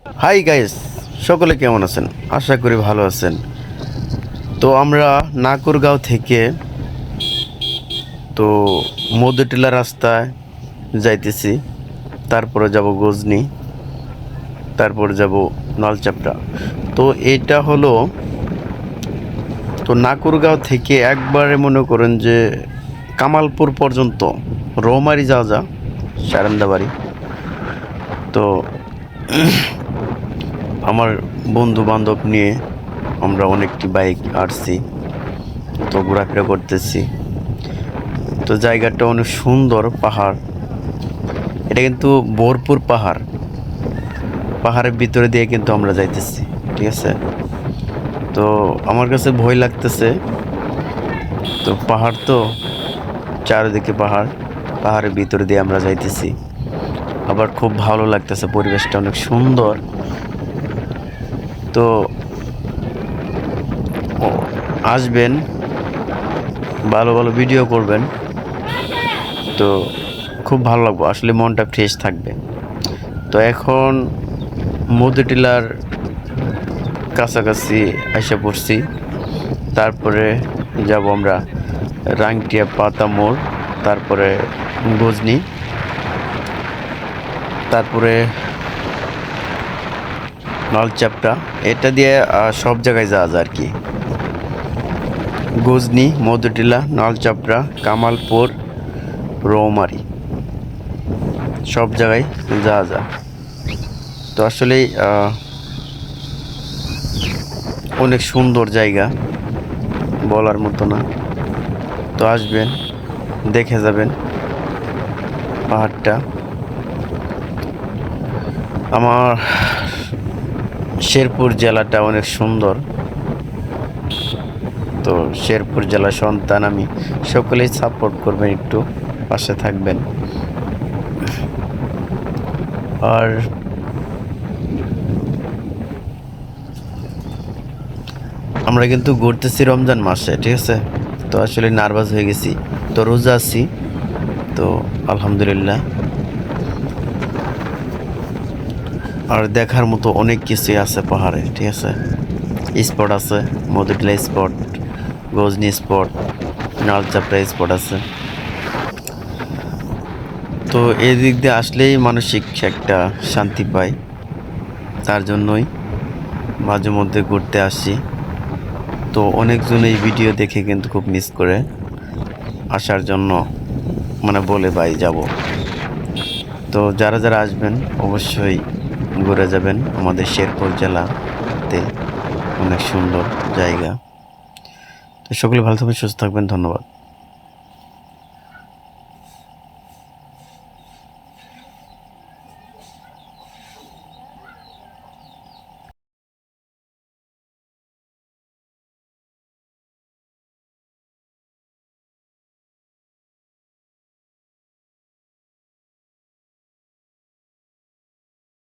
Hi guys, সকলে কেমন আছেন? আশা করি ভালো আছেন। তো আমরা নাকুরগাঁও থেকে তো মধুটিলা রাস্তায় যাইতেছি, তারপরে যাব গজনি, তারপর যাব নলচাপড়া। তো এটা হলো তো নাকুরগাঁও থেকে একবারে মনে করেন যে কামালপুর পর্যন্ত রৌমারি যাওয়া যা সারেন্দাবাড়ি। তো আমার বন্ধু বান্ধব নিয়ে আমরা অনেকটি বাইক আসছি, তো ঘোরাফেরা করতেছি। তো জায়গাটা অনেক সুন্দর, পাহাড়। এটা কিন্তু বোরপুর পাহাড়, পাহাড়ের ভিতরে দিয়ে কিন্তু আমরা যাইতেছি, ঠিক আছে। তো আমার কাছে ভয় লাগতেছে, তো পাহাড় তো চারিদিকে পাহাড়, পাহাড়ের ভিতরে দিয়ে আমরা যাইতেছি। আবার খুব ভালো লাগতেছে, পরিবেশটা অনেক সুন্দর। তো আসবেন, ভালো ভালো ভিডিও করবেন, তো খুব ভালো লাগবে, আসলে মনটা ফ্রেশ থাকবে। তো এখন মধুটিলার কাছাকাছি এসে পড়ছি, তারপরে যাব আমরা রাংটিয়া পাতা মোড়, তারপরে গজনি, তারপরে নলচাপড়া। এটা দিয়ে সব জায়গায় যাওয়া যায় আর কি। গজনি, মধুটিলা, নলচাপড়া, কামালপুর, রৌমারি, সব জায়গায় যাওয়া যায়। তো আসলেই অনেক সুন্দর জায়গা, বলার মতো না। তো আসবেন, দেখে যাবেন পাহাড়টা। আমার শেরপুর জেলাটা অনেক সুন্দর। তো শেরপুর জেলার সন্তান আমি, সকলেই সাপোর্ট করবেন, একটু পাশে থাকবেন। আর আমরা কিন্তু ঘুরতেছি রমজান মাসে, ঠিক আছে। তো আসলে নার্ভাস হয়ে গেছি, তো রোজা আছি, তো আলহামদুলিল্লাহ। আর দেখার মতো অনেক কিছুই আছে পাহাড়ে, ঠিক আছে। স্পট আছে, Madhutila spot, Gajni spot, Nalchapra spot আছে। তো এই দিক দিয়ে আসলেই মানসিক একটা শান্তি পাই, তার জন্যই মাঝে মধ্যে ঘুরতে আসি। তো অনেকজন এই ভিডিও দেখে কিন্তু খুব মিস করে আসার জন্য, মানে বলে ভাই যাব। তো যারা যারা আসবেন অবশ্যই ঘুরে যাবেন, আমাদের শেরপুর জেলাতে অনেক সুন্দর জায়গা। তো সকলে ভালো থাকবেন, সুস্থ থাকবেন, ধন্যবাদ।